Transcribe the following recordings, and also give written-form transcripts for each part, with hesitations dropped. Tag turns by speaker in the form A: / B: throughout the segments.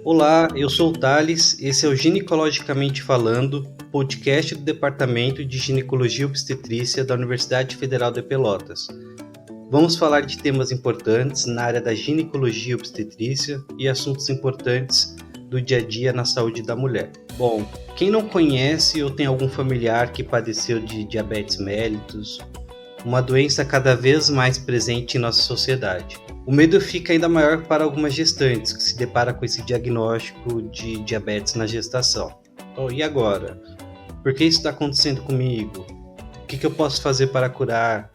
A: Olá, eu sou o Thales, esse é o Ginecologicamente Falando, podcast do Departamento de Ginecologia e Obstetrícia da Universidade Federal de Pelotas. Vamos falar de temas importantes na área da ginecologia e obstetrícia e assuntos importantes do dia a dia na saúde da mulher. Bom, quem não conhece ou tem algum familiar que padeceu de diabetes mellitus, uma doença cada vez mais presente em nossa sociedade. O medo fica ainda maior para algumas gestantes que se deparam com esse diagnóstico de diabetes na gestação. Oh, e agora? Por que isso está acontecendo comigo? O que eu posso fazer para curar?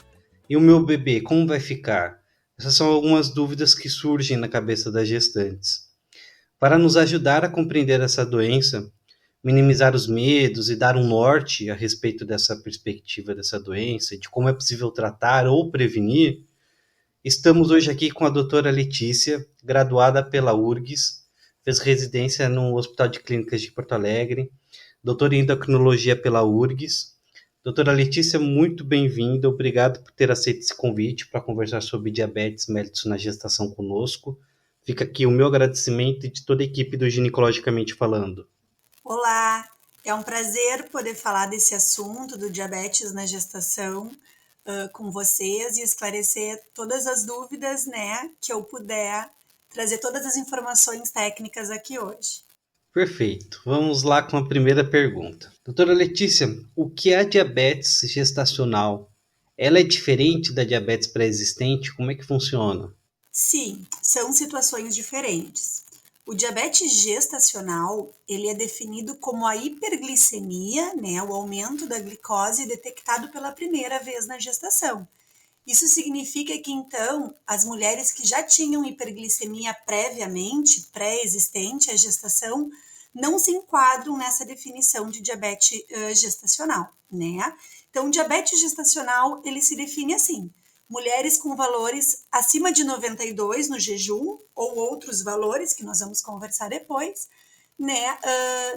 A: E o meu bebê, como vai ficar? Essas são algumas dúvidas que surgem na cabeça das gestantes. Para nos ajudar a compreender essa doença, minimizar os medos e dar um norte a respeito dessa perspectiva dessa doença, de como é possível tratar ou prevenir, estamos hoje aqui com a doutora Letícia, graduada pela URGS, fez residência no Hospital de Clínicas de Porto Alegre, doutora em endocrinologia pela URGS. Doutora Letícia, muito bem-vinda, obrigado por ter aceito esse convite para conversar sobre diabetes mellitus na gestação conosco. Fica aqui o meu agradecimento de toda a equipe do Ginecologicamente Falando.
B: Olá, é um prazer poder falar desse assunto do diabetes na gestação com vocês e esclarecer todas as dúvidas, que eu puder, trazer todas as informações técnicas aqui hoje.
A: Perfeito. Vamos lá com a primeira pergunta. Doutora Letícia, o que é a diabetes gestacional? Ela é diferente da diabetes pré-existente? Como é que funciona?
B: Sim, são situações diferentes. O diabetes gestacional, ele é definido como a hiperglicemia, o aumento da glicose detectado pela primeira vez na gestação. Isso significa que, então, as mulheres que já tinham hiperglicemia previamente, pré-existente à gestação, não se enquadram nessa definição de diabetes gestacional, Então, o diabetes gestacional, ele se define assim: mulheres com valores acima de 92 no jejum, ou outros valores, que nós vamos conversar depois,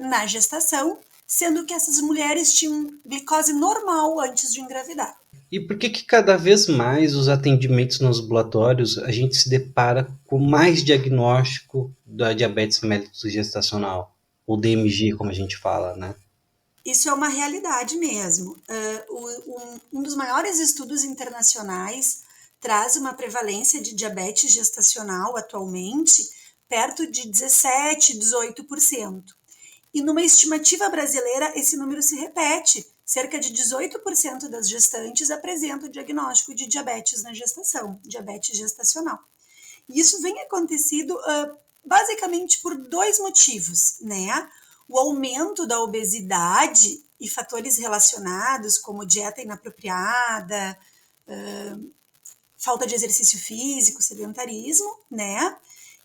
B: na gestação, sendo que essas mulheres tinham glicose normal antes de engravidar.
A: E por que cada vez mais os atendimentos nos ambulatórios a gente se depara com mais diagnóstico da diabetes mellitus gestacional, ou DMG, como a gente fala, né?
B: Isso é uma realidade mesmo. Um dos maiores estudos internacionais traz uma prevalência de diabetes gestacional atualmente perto de 17, 18%. E numa estimativa brasileira, esse número se repete. Cerca de 18% das gestantes apresentam o diagnóstico de diabetes na gestação, diabetes gestacional. E isso vem acontecido basicamente por dois motivos, O aumento da obesidade e fatores relacionados, como dieta inapropriada, falta de exercício físico, sedentarismo,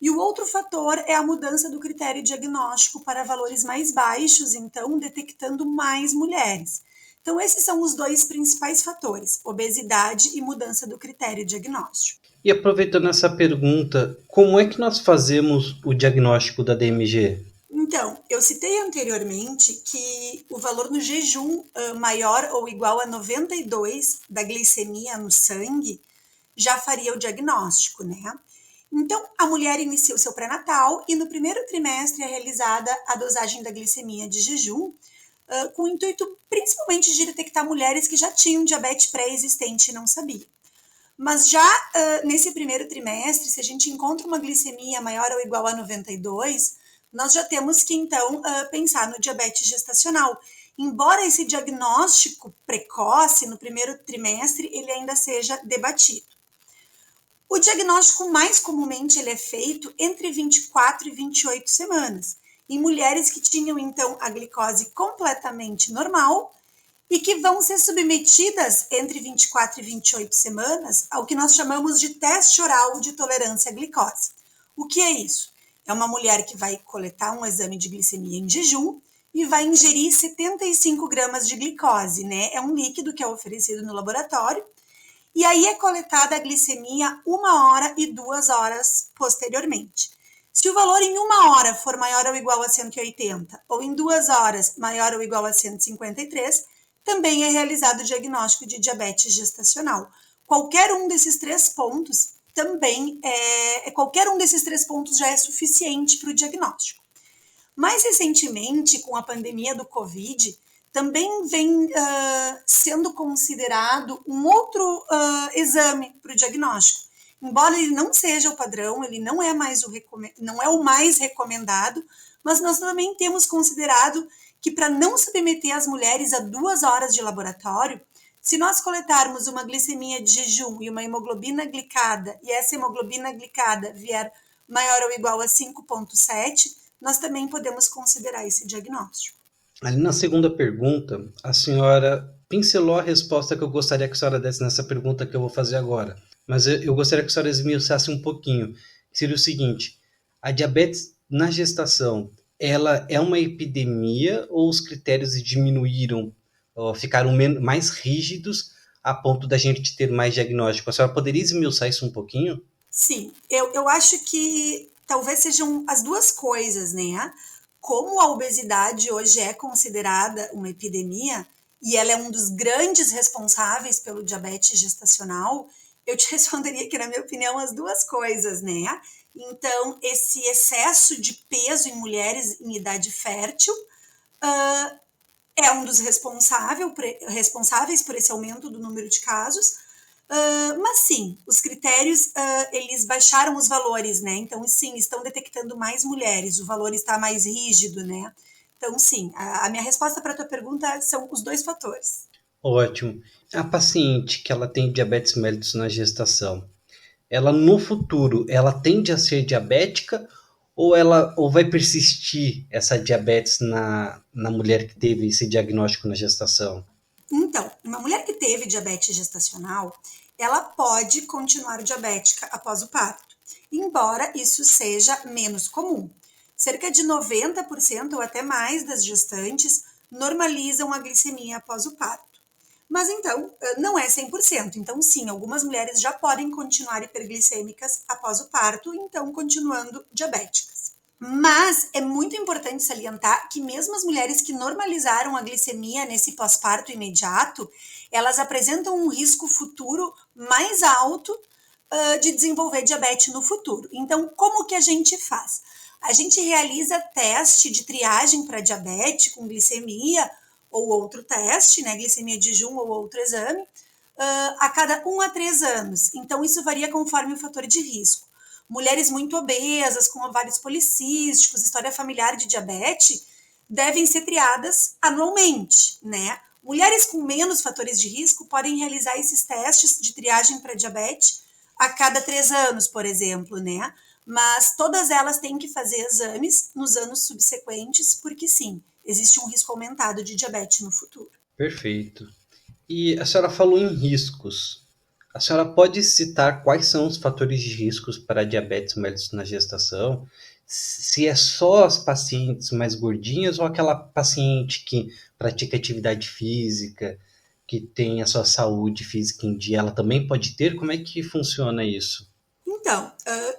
B: E o outro fator é a mudança do critério diagnóstico para valores mais baixos, então detectando mais mulheres. Então, esses são os dois principais fatores, obesidade e mudança do critério diagnóstico.
A: E aproveitando essa pergunta, como é que nós fazemos o diagnóstico da DMG?
B: Então, eu citei anteriormente que o valor no jejum maior ou igual a 92 da glicemia no sangue já faria o diagnóstico, Então, a mulher inicia o seu pré-natal e no primeiro trimestre é realizada a dosagem da glicemia de jejum, com o intuito principalmente de detectar mulheres que já tinham diabetes pré-existente e não sabiam. Mas já nesse primeiro trimestre, se a gente encontra uma glicemia maior ou igual a 92, nós já temos que, então, pensar no diabetes gestacional. Embora esse diagnóstico precoce no primeiro trimestre, ele ainda seja debatido. O diagnóstico mais comumente ele é feito entre 24 e 28 semanas, em mulheres que tinham, então, a glicose completamente normal e que vão ser submetidas entre 24 e 28 semanas ao que nós chamamos de teste oral de tolerância à glicose. O que é isso? É uma mulher que vai coletar um exame de glicemia em jejum e vai ingerir 75 gramas de glicose, É um líquido que é oferecido no laboratório. E aí é coletada a glicemia 1 hora e 2 horas posteriormente. Se o valor em 1 hora for maior ou igual a 180, ou em 2 horas maior ou igual a 153, também é realizado o diagnóstico de diabetes gestacional. Qualquer um desses três pontos já é suficiente para o diagnóstico. Mais recentemente, com a pandemia do Covid, também vem sendo considerado um outro exame para o diagnóstico. Embora ele não seja o padrão, ele não é o mais recomendado, mas nós também temos considerado que para não submeter as mulheres a 2 horas de laboratório, se nós coletarmos uma glicemia de jejum e uma hemoglobina glicada, e essa hemoglobina glicada vier maior ou igual a 5,7, nós também podemos considerar esse diagnóstico.
A: Ali na segunda pergunta, a senhora pincelou a resposta que eu gostaria que a senhora desse nessa pergunta que eu vou fazer agora. Mas eu gostaria que a senhora esmiuçasse um pouquinho. Seria o seguinte, a diabetes na gestação, ela é uma epidemia ou os critérios diminuíram, ou ficaram mais rígidos a ponto da gente ter mais diagnóstico? A senhora poderia esmiuçar isso um pouquinho?
B: Sim, eu acho que talvez sejam as duas coisas, né? Como a obesidade hoje é considerada uma epidemia e ela é um dos grandes responsáveis pelo diabetes gestacional, eu te responderia que, na minha opinião, as duas coisas, né? Então, esse excesso de peso em mulheres em idade fértil é um dos responsáveis por esse aumento do número de casos, mas sim, os critérios, eles baixaram os valores, né? Então, sim, estão detectando mais mulheres, o valor está mais rígido, né? Então, sim, a minha resposta para a tua pergunta são os dois fatores.
A: Ótimo. A paciente que ela tem diabetes mellitus na gestação, ela no futuro, ela tende a ser diabética ou vai persistir essa diabetes na mulher que teve esse diagnóstico na gestação?
B: Então, uma mulher que teve diabetes gestacional, ela pode continuar diabética após o parto, embora isso seja menos comum. Cerca de 90% ou até mais das gestantes normalizam a glicemia após o parto. Mas então, não é 100%. Então, sim, algumas mulheres já podem continuar hiperglicêmicas após o parto, então continuando diabéticas. Mas é muito importante salientar que mesmo as mulheres que normalizaram a glicemia nesse pós-parto imediato, elas apresentam um risco futuro mais alto de desenvolver diabetes no futuro. Então, como que a gente faz? A gente realiza teste de triagem para diabetes com glicemia ou outro teste, né, glicemia de jejum ou outro exame, a cada 1 a 3 anos. Então, isso varia conforme o fator de risco. Mulheres muito obesas, com ovários policísticos, história familiar de diabetes, devem ser triadas anualmente, né? Mulheres com menos fatores de risco podem realizar esses testes de triagem para diabetes a cada 3 anos, por exemplo, né? Mas todas elas têm que fazer exames nos anos subsequentes, porque sim, existe um risco aumentado de diabetes no futuro.
A: Perfeito. E a senhora falou em riscos. A senhora pode citar quais são os fatores de riscos para diabetes mellitus na gestação? Se é só as pacientes mais gordinhas ou aquela paciente que pratica atividade física, que tem a sua saúde física em dia, ela também pode ter? Como é que funciona isso?
B: Então,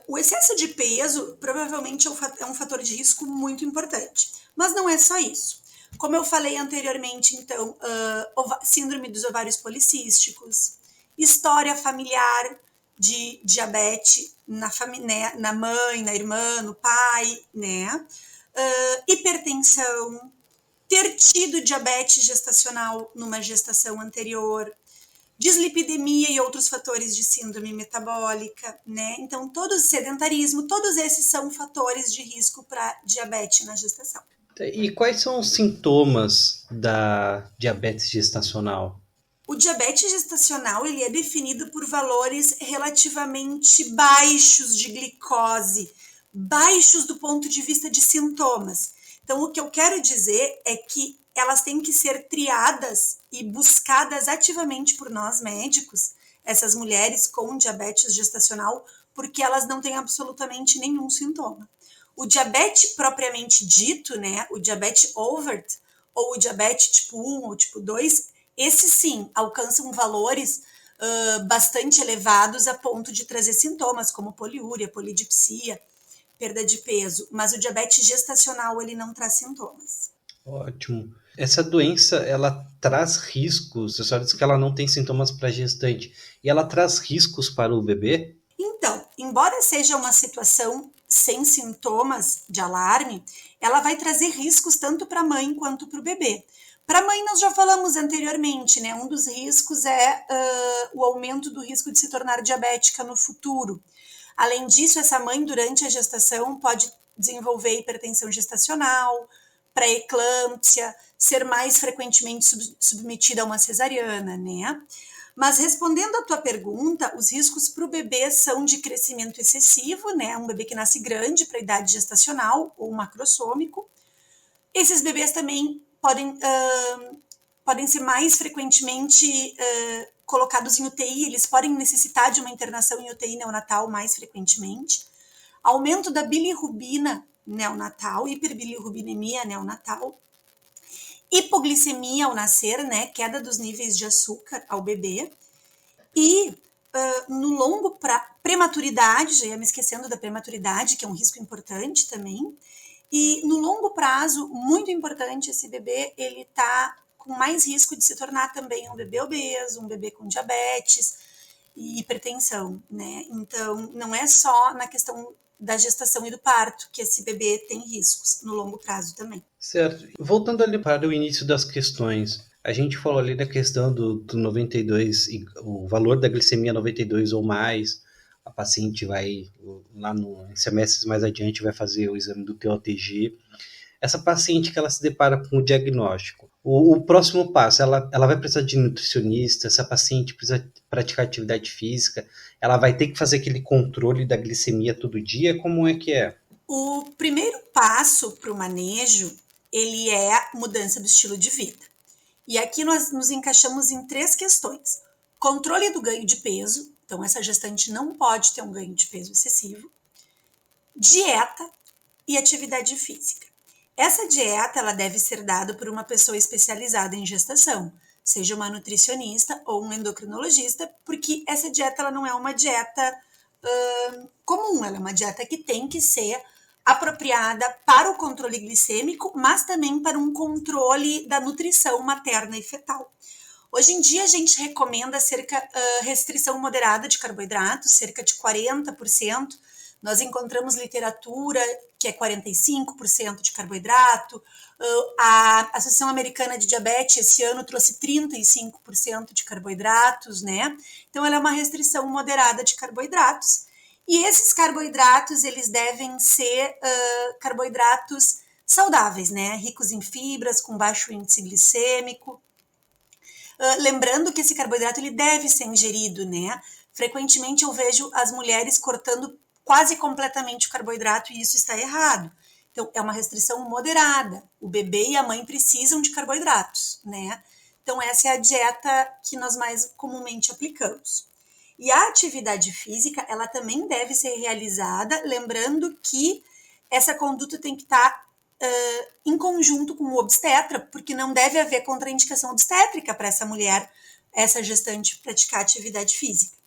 B: o excesso de peso provavelmente é um fator de risco muito importante, mas não é só isso. Como eu falei anteriormente, então, síndrome dos ovários policísticos, história familiar de diabetes na mãe, na irmã, no pai, né? Hipertensão, ter tido diabetes gestacional numa gestação anterior, dislipidemia e outros fatores de síndrome metabólica, né? Então, sedentarismo, todos esses são fatores de risco para diabetes na gestação.
A: E quais são os sintomas da diabetes gestacional?
B: O diabetes gestacional ele é definido por valores relativamente baixos de glicose, baixos do ponto de vista de sintomas. Então, o que eu quero dizer é que elas têm que ser triadas e buscadas ativamente por nós médicos, essas mulheres com diabetes gestacional, porque elas não têm absolutamente nenhum sintoma. O diabetes propriamente dito, né, o diabetes overt, ou o diabetes tipo 1 ou tipo 2, esses sim alcançam valores bastante elevados a ponto de trazer sintomas como poliúria, polidipsia, perda de peso, mas o diabetes gestacional ele não traz sintomas.
A: Ótimo. Essa doença, ela traz riscos, a senhora disse que ela não tem sintomas para gestante, e ela traz riscos para o bebê?
B: Então, embora seja uma situação sem sintomas de alarme, ela vai trazer riscos tanto para a mãe quanto para o bebê. Para a mãe, nós já falamos anteriormente, né? Um dos riscos é o aumento do risco de se tornar diabética no futuro. Além disso, essa mãe, durante a gestação, pode desenvolver hipertensão gestacional, pré-eclâmpsia, ser mais frequentemente submetida a uma cesariana, né? Mas respondendo à tua pergunta, os riscos para o bebê são de crescimento excessivo, né? Um bebê que nasce grande para a idade gestacional ou macrossômico. Esses bebês também podem ser mais frequentemente colocados em UTI, eles podem necessitar de uma internação em UTI neonatal mais frequentemente. Aumento da bilirrubina neonatal, hiperbilirrubinemia neonatal. Hipoglicemia ao nascer, né, queda dos níveis de açúcar ao bebê, e no longo prematuridade, já ia me esquecendo da prematuridade, que é um risco importante também, e no longo prazo, muito importante, esse bebê, ele tá com mais risco de se tornar também um bebê obeso, um bebê com diabetes e hipertensão, né, então não é só na questão da gestação e do parto, que esse bebê tem riscos no longo prazo também.
A: Certo. Voltando ali para o início das questões, a gente falou ali da questão do 92, o valor da glicemia 92 ou mais, a paciente vai, lá em semestres mais adiante, vai fazer o exame do TOTG. Essa paciente que ela se depara com o diagnóstico, o próximo passo, ela vai precisar de nutricionista, essa paciente precisa praticar atividade física, ela vai ter que fazer aquele controle da glicemia todo dia, como é que é?
B: O primeiro passo para o manejo, ele é a mudança do estilo de vida. E aqui nós nos encaixamos em 3 questões. Controle do ganho de peso, então essa gestante não pode ter um ganho de peso excessivo. Dieta e atividade física. Essa dieta ela deve ser dada por uma pessoa especializada em gestação, seja uma nutricionista ou um endocrinologista, porque essa dieta ela não é uma dieta comum, ela é uma dieta que tem que ser apropriada para o controle glicêmico, mas também para um controle da nutrição materna e fetal. Hoje em dia a gente recomenda restrição moderada de carboidratos, cerca de 40%. Nós encontramos literatura que é 45% de carboidrato. A Associação Americana de Diabetes esse ano trouxe 35% de carboidratos, né? Então ela é uma restrição moderada de carboidratos. E esses carboidratos, eles devem ser carboidratos saudáveis, né? Ricos em fibras, com baixo índice glicêmico. Lembrando que esse carboidrato ele deve ser ingerido, né? Frequentemente eu vejo as mulheres cortando quase completamente o carboidrato e isso está errado. Então, é uma restrição moderada. O bebê e a mãe precisam de carboidratos, né? Então, essa é a dieta que nós mais comumente aplicamos. E a atividade física, ela também deve ser realizada, lembrando que essa conduta tem que estar em conjunto com o obstetra, porque não deve haver contraindicação obstétrica para essa mulher, essa gestante, praticar atividade física.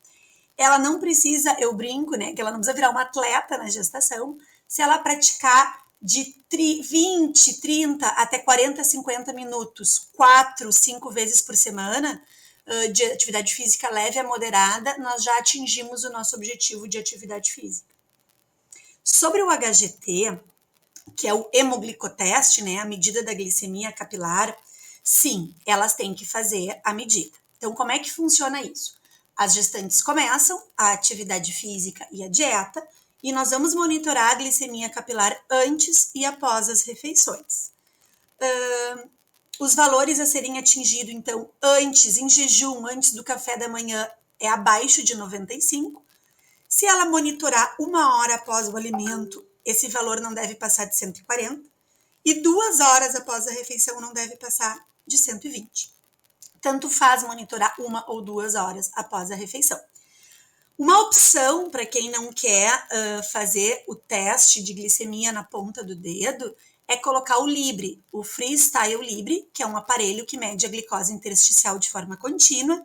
B: Ela não precisa, eu brinco, né, que ela não precisa virar uma atleta na gestação, se ela praticar de 20, 30 até 40, 50 minutos, 4, 5 vezes por semana, de atividade física leve a moderada, nós já atingimos o nosso objetivo de atividade física. Sobre o HGT, que é o hemoglicoteste, né, a medida da glicemia capilar, sim, elas têm que fazer a medida. Então, como é que funciona isso? As gestantes começam a atividade física e a dieta, e nós vamos monitorar a glicemia capilar antes e após as refeições. Os valores a serem atingidos, então, antes, em jejum, antes do café da manhã, é abaixo de 95. Se ela monitorar 1 hora após o alimento, esse valor não deve passar de 140. E 2 horas após a refeição não deve passar de 120. Tanto faz monitorar 1 ou 2 horas após a refeição. Uma opção para quem não quer fazer o teste de glicemia na ponta do dedo é colocar o Libre, o Freestyle Libre, que é um aparelho que mede a glicose intersticial de forma contínua.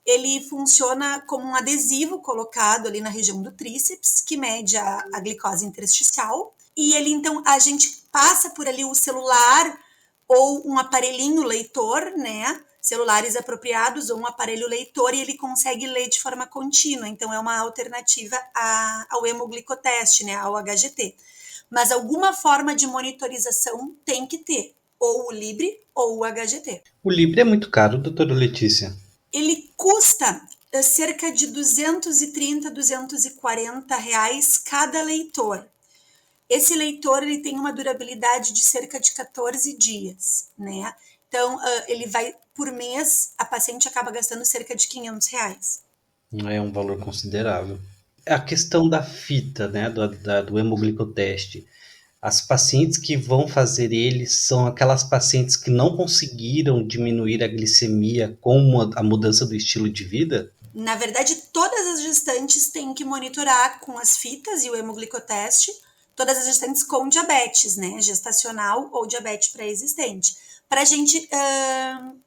B: Ele funciona como um adesivo colocado ali na região do tríceps, que mede a glicose intersticial. E ele, então, a gente passa por ali o celular ou um aparelhinho leitor, né? celulares apropriados ou um aparelho leitor e ele consegue ler de forma contínua. Então, é uma alternativa ao hemoglicoteste, né, ao HGT. Mas alguma forma de monitorização tem que ter, ou o Libre ou o HGT.
A: O Libre é muito caro, doutora Letícia?
B: Ele custa cerca de R$230, R$240 cada leitor. Esse leitor ele tem uma durabilidade de cerca de 14 dias, né? Então, ele vai, por mês, a paciente acaba gastando cerca de R$500.
A: É um valor considerável. A questão da fita, né, do hemoglicoteste. As pacientes que vão fazer ele são aquelas pacientes que não conseguiram diminuir a glicemia com a mudança do estilo de vida?
B: Na verdade, todas as gestantes têm que monitorar com as fitas e o hemoglicoteste, todas as gestantes com diabetes, né, gestacional ou diabetes pré-existente, para a gente,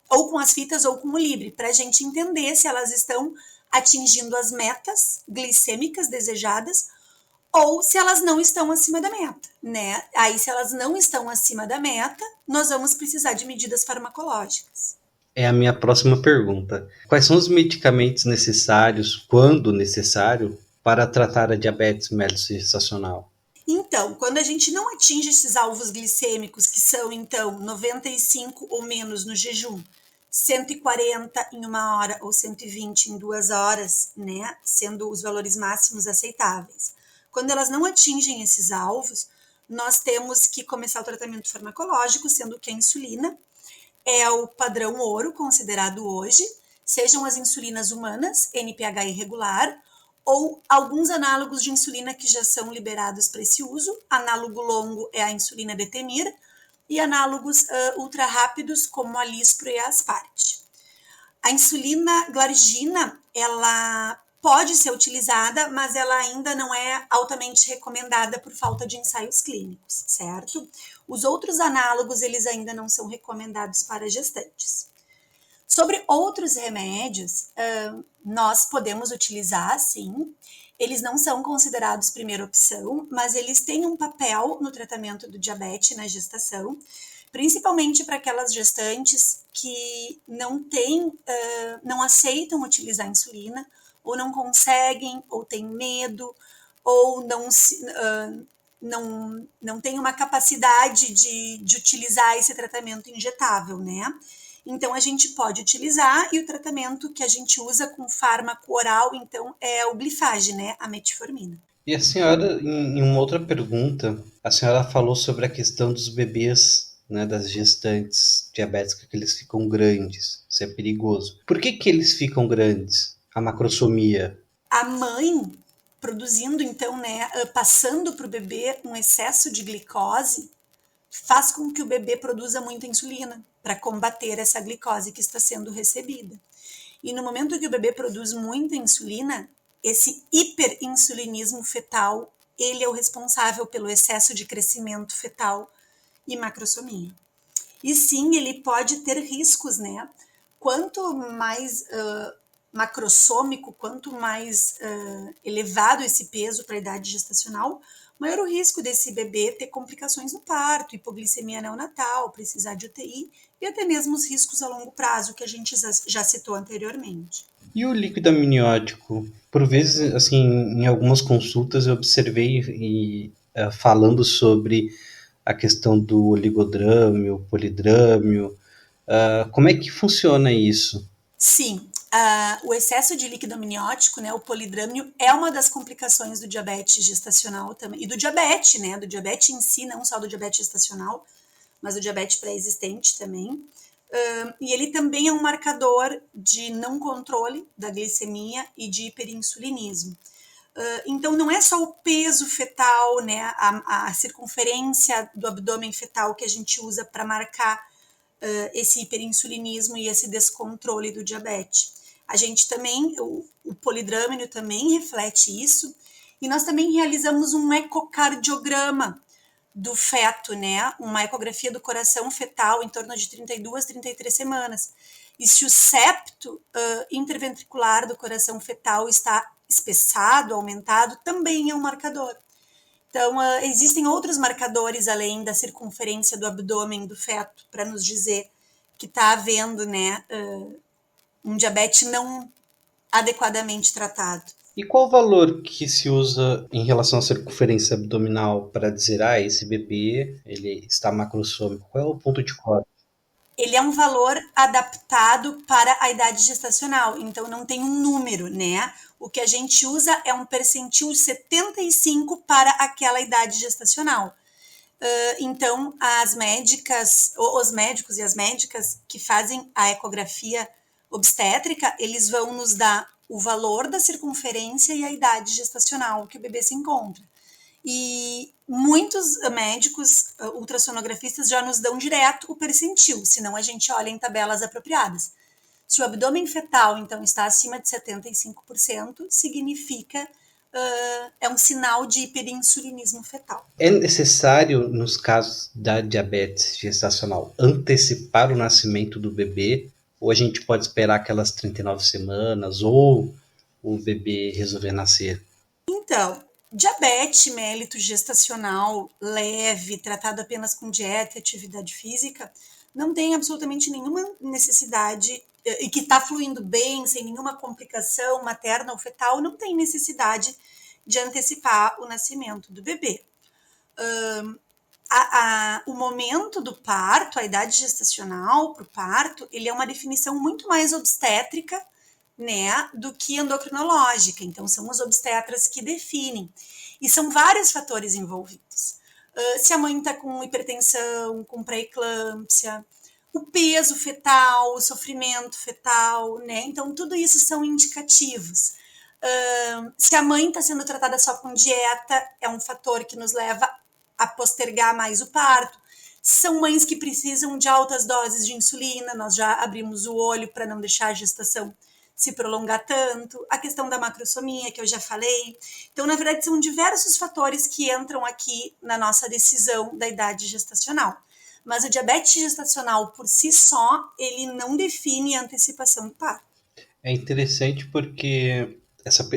B: ou com as fitas ou com o Libre, para a gente entender se elas estão atingindo as metas glicêmicas desejadas ou se elas não estão acima da meta, né? Aí, se elas não estão acima da meta, nós vamos precisar de medidas farmacológicas.
A: É a minha próxima pergunta. Quais são os medicamentos necessários, quando necessário, para tratar a diabetes mellitus gestacional?
B: Então, quando a gente não atinge esses alvos glicêmicos, que são, então, 95 ou menos no jejum, 140 em 1 hora ou 120 em 2 horas, né? Sendo os valores máximos aceitáveis. Quando elas não atingem esses alvos, nós temos que começar o tratamento farmacológico, sendo que a insulina é o padrão ouro considerado hoje, sejam as insulinas humanas, NPH irregular, ou alguns análogos de insulina que já são liberados para esse uso. Análogo longo é a insulina detemir, e análogos ultra rápidos como a Lispro e a Asparte. A insulina glargina, ela pode ser utilizada, mas ela ainda não é altamente recomendada por falta de ensaios clínicos, certo? Os outros análogos, eles ainda não são recomendados para gestantes. Sobre outros remédios, nós podemos utilizar, sim. Eles não são considerados primeira opção, mas eles têm um papel no tratamento do diabetes na gestação, principalmente para aquelas gestantes que não aceitam utilizar insulina, ou não conseguem, ou têm medo, ou não tem uma capacidade de utilizar esse tratamento injetável, né? Então, a gente pode utilizar, e o tratamento que a gente usa com fármaco oral, então, é o Glifage, né? A metformina.
A: E a senhora, em uma outra pergunta, a senhora falou sobre a questão dos bebês, né, das gestantes diabéticas, que eles ficam grandes. Isso é perigoso. Por que eles ficam grandes? A macrosomia.
B: A mãe produzindo, então, né, passando para o bebê um excesso de glicose, faz com que o bebê produza muita insulina para combater essa glicose que está sendo recebida. E no momento que o bebê produz muita insulina, esse hiperinsulinismo fetal, ele é o responsável pelo excesso de crescimento fetal e macrosomia. E sim, ele pode ter riscos, né? Quanto mais macrossômico, quanto mais elevado esse peso para a idade gestacional, maior o risco desse bebê ter complicações no parto, hipoglicemia neonatal, precisar de UTI e até mesmo os riscos a longo prazo que a gente já citou anteriormente.
A: E o líquido amniótico? Por vezes, assim, em algumas consultas eu observei falando sobre a questão do oligodrâmio, polidrâmio. Como é que funciona isso?
B: Sim, o excesso de líquido amniótico, né, o polidrâmio, é uma das complicações do diabetes gestacional também, e do diabetes, né, do diabetes em si, não só do diabetes gestacional, mas do diabetes pré-existente também. E ele também é um marcador de não controle da glicemia e de hiperinsulinismo. Então, não é só o peso fetal, né, a circunferência do abdômen fetal que a gente usa para marcar esse hiperinsulinismo e esse descontrole do diabetes. A gente também, o polidrâmino também reflete isso, e nós também realizamos um ecocardiograma do feto, né? Uma ecografia do coração fetal em torno de 32, 33 semanas. E se o septo interventricular do coração fetal está espessado, aumentado, também é um marcador. Então, existem outros marcadores além da circunferência do abdômen do feto para nos dizer que está havendo, né, um diabetes não adequadamente tratado.
A: E qual o valor que se usa em relação à circunferência abdominal para dizer, esse bebê ele está macrossômico? Qual é o ponto de corte?
B: Ele é um valor adaptado para a idade gestacional, então não tem um número, né? O que a gente usa é um percentil 75 para aquela idade gestacional. Então, as médicas, os médicos e as médicas que fazem a ecografia obstétrica, eles vão nos dar o valor da circunferência e a idade gestacional que o bebê se encontra. E muitos médicos ultrassonografistas já nos dão direto o percentil, senão a gente olha em tabelas apropriadas. Se o abdômen fetal, então, está acima de 75%, significa é um sinal de hiperinsulinismo fetal.
A: É necessário, nos casos da diabetes gestacional, antecipar o nascimento do bebê? Ou a gente pode esperar aquelas 39 semanas, ou o bebê resolver nascer?
B: Então, diabetes mellito gestacional leve, tratado apenas com dieta e atividade física, não tem absolutamente nenhuma necessidade, e que está fluindo bem, sem nenhuma complicação materna ou fetal, não tem necessidade de antecipar o nascimento do bebê. O momento do parto, a idade gestacional para o parto, ele é uma definição muito mais obstétrica, né, do que endocrinológica. Então, são os obstetras que definem. E são vários fatores envolvidos. Se a mãe está com hipertensão, com pré-eclâmpsia, o peso fetal, o sofrimento fetal, né? Então, tudo isso são indicativos. Se a mãe está sendo tratada só com dieta, é um fator que nos leva a postergar mais o parto. São mães que precisam de altas doses de insulina, nós já abrimos o olho para não deixar a gestação se prolongar tanto, a questão da macrossomia, que eu já falei. Então, na verdade, são diversos fatores que entram aqui na nossa decisão da idade gestacional. Mas o diabetes gestacional, por si só, ele não define a antecipação do parto.
A: É interessante porque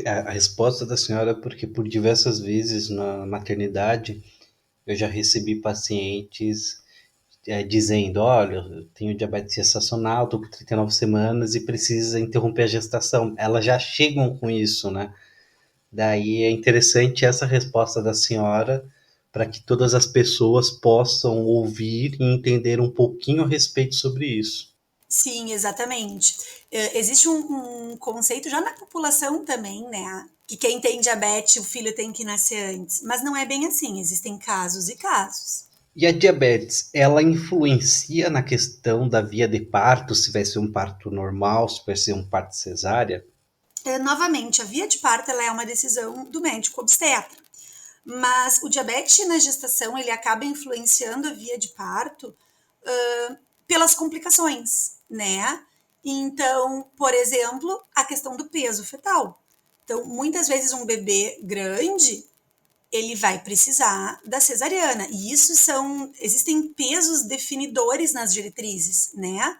A: a resposta da senhora, porque por diversas vezes na maternidade eu já recebi pacientes dizendo, olha, eu tenho diabetes gestacional, estou com 39 semanas e precisa interromper a gestação. Elas já chegam com isso, né? Daí é interessante essa resposta da senhora para que todas as pessoas possam ouvir e entender um pouquinho a respeito sobre isso.
B: Sim, exatamente. Existe um conceito já na população também, né? Que quem tem diabetes, o filho tem que nascer antes. Mas não é bem assim, existem casos e casos.
A: E a diabetes, ela influencia na questão da via de parto, se vai ser um parto normal, se vai ser um parto cesárea?
B: Novamente, a via de parto ela é uma decisão do médico obstetra. Mas o diabetes na gestação, ele acaba influenciando a via de parto pelas complicações, né? Então, por exemplo, a questão do peso fetal. Então, muitas vezes um bebê grande, ele vai precisar da cesariana. E existem pesos definidores nas diretrizes, né?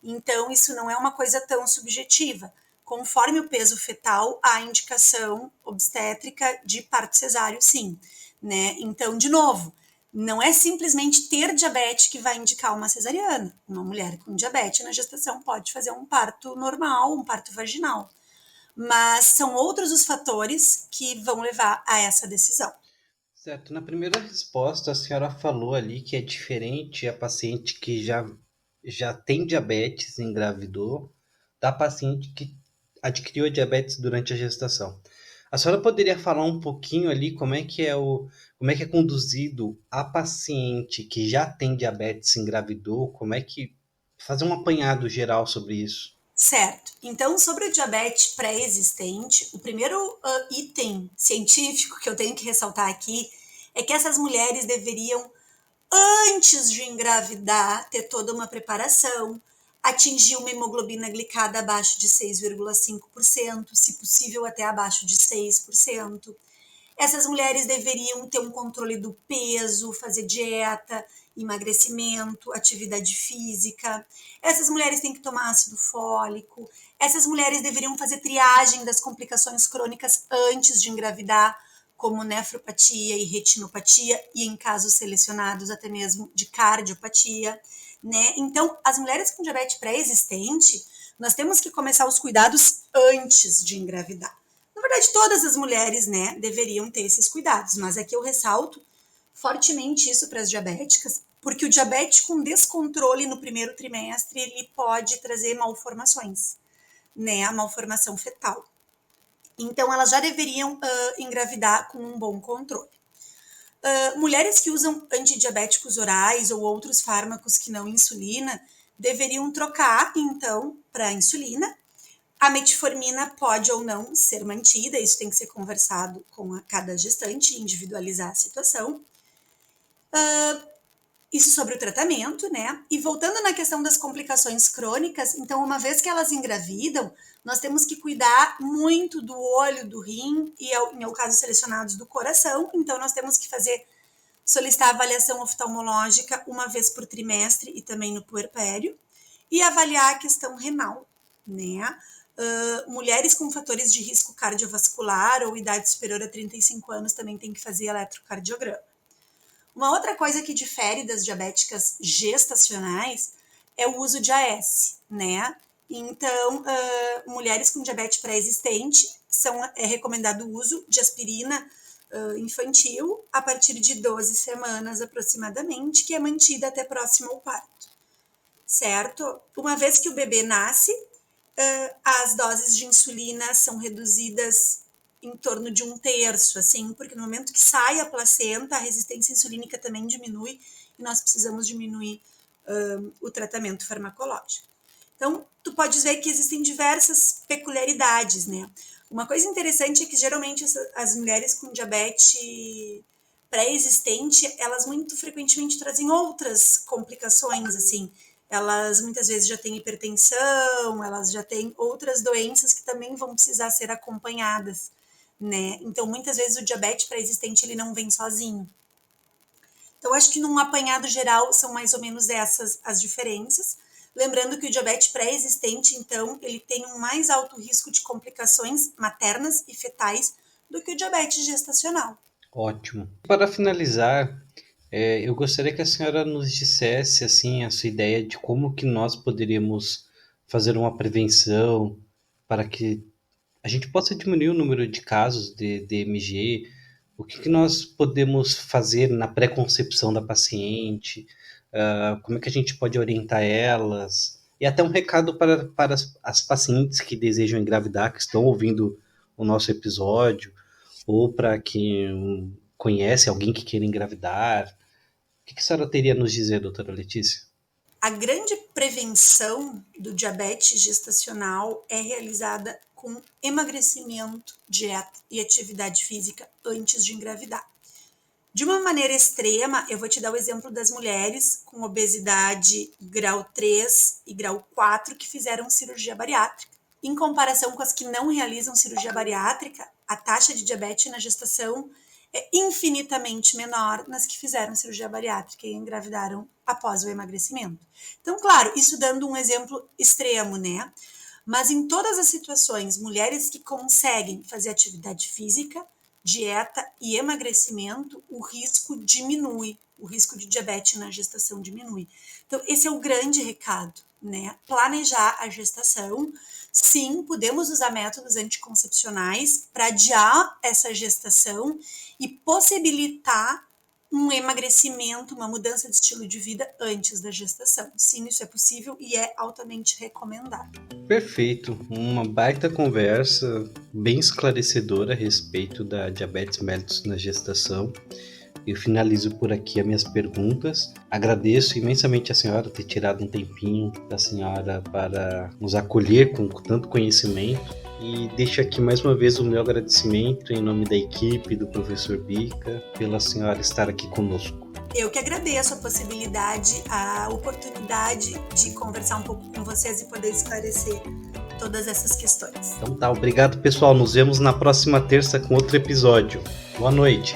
B: Então, isso não é uma coisa tão subjetiva. Conforme o peso fetal, há indicação obstétrica de parto cesáreo, sim, né? Então, de novo, não é simplesmente ter diabetes que vai indicar uma cesariana. Uma mulher com diabetes na gestação pode fazer um parto normal, um parto vaginal. Mas são outros os fatores que vão levar a essa decisão.
A: Certo. Na primeira resposta, a senhora falou ali que é diferente a paciente que já tem diabetes e engravidou da paciente que adquiriu a diabetes durante a gestação. A senhora poderia falar um pouquinho ali como é que é conduzido a paciente que já tem diabetes e engravidou, como é que fazer um apanhado geral sobre isso?
B: Certo. Então, sobre o diabetes pré-existente, o primeiro item científico que eu tenho que ressaltar aqui é que essas mulheres deveriam, antes de engravidar, ter toda uma preparação, atingir uma hemoglobina glicada abaixo de 6,5%, se possível até abaixo de 6%. Essas mulheres deveriam ter um controle do peso, fazer dieta, emagrecimento, atividade física. Essas mulheres têm que tomar ácido fólico. Essas mulheres deveriam fazer triagem das complicações crônicas antes de engravidar, como nefropatia e retinopatia, e em casos selecionados até mesmo de cardiopatia. né? Então, as mulheres com diabetes pré-existente, nós temos que começar os cuidados antes de engravidar. Na verdade, todas as mulheres, né, deveriam ter esses cuidados, mas aqui eu ressalto fortemente isso para as diabéticas, porque o diabetes com descontrole no primeiro trimestre, ele pode trazer malformações, né, a malformação fetal. Então, elas já deveriam engravidar com um bom controle. Mulheres que usam antidiabéticos orais ou outros fármacos que não insulina, deveriam trocar, então, para insulina. A metformina pode ou não ser mantida, isso tem que ser conversado com cada gestante, individualizar a situação. Isso sobre o tratamento, né? E voltando na questão das complicações crônicas, então, uma vez que elas engravidam, nós temos que cuidar muito do olho, do rim e, em alguns casos selecionados, do coração. Então, nós temos que solicitar avaliação oftalmológica uma vez por trimestre e também no puerpério, e avaliar a questão renal, né? Mulheres com fatores de risco cardiovascular ou idade superior a 35 anos também tem que fazer eletrocardiograma. Uma outra coisa que difere das diabéticas gestacionais é o uso de AS, né? Então, mulheres com diabetes pré-existente é recomendado o uso de aspirina infantil a partir de 12 semanas aproximadamente, que é mantida até próximo ao parto, certo? Uma vez que o bebê nasce, as doses de insulina são reduzidas em torno de 1/3, assim, porque no momento que sai a placenta, a resistência insulínica também diminui e nós precisamos diminuir o tratamento farmacológico. Então, tu podes ver que existem diversas peculiaridades, né? Uma coisa interessante é que geralmente as mulheres com diabetes pré-existente, elas muito frequentemente trazem outras complicações, assim. Elas muitas vezes já têm hipertensão, elas já têm outras doenças que também vão precisar ser acompanhadas, né? Então, muitas vezes o diabetes pré-existente, ele não vem sozinho. Então, acho que num apanhado geral, são mais ou menos essas as diferenças. Lembrando que o diabetes pré-existente, então, ele tem um mais alto risco de complicações maternas e fetais do que o diabetes gestacional.
A: Ótimo. Para finalizar, eu gostaria que a senhora nos dissesse, assim, a sua ideia de como que nós poderíamos fazer uma prevenção para que a gente possa diminuir o número de casos de DMG, o que nós podemos fazer na pré-concepção da paciente, como é que a gente pode orientar elas, e até um recado para as pacientes que desejam engravidar, que estão ouvindo o nosso episódio, ou para quem conhece alguém que queira engravidar. O que a senhora teria a nos dizer, doutora Letícia?
B: A grande prevenção do diabetes gestacional é realizada com emagrecimento, dieta e atividade física antes de engravidar. De uma maneira extrema, eu vou te dar o exemplo das mulheres com obesidade grau 3 e grau 4 que fizeram cirurgia bariátrica. Em comparação com as que não realizam cirurgia bariátrica, a taxa de diabetes na gestação é infinitamente menor nas que fizeram cirurgia bariátrica e engravidaram após o emagrecimento. Então, claro, isso dando um exemplo extremo, né? Mas em todas as situações, mulheres que conseguem fazer atividade física, dieta e emagrecimento, o risco diminui, o risco de diabetes na gestação diminui. Então, esse é o grande recado, né? Planejar a gestação. Sim, podemos usar métodos anticoncepcionais para adiar essa gestação e possibilitar um emagrecimento, uma mudança de estilo de vida antes da gestação. Sim, isso é possível e é altamente recomendado.
A: Perfeito, uma baita conversa bem esclarecedora a respeito da diabetes mellitus na gestação. Eu finalizo por aqui as minhas perguntas. Agradeço imensamente a senhora ter tirado um tempinho da senhora para nos acolher com tanto conhecimento. E deixo aqui mais uma vez o meu agradecimento em nome da equipe, do professor Bica, pela senhora estar aqui conosco.
B: Eu que agradeço a possibilidade, a oportunidade de conversar um pouco com vocês e poder esclarecer todas essas questões.
A: Então tá, obrigado pessoal, nos vemos na próxima terça com outro episódio. Boa noite.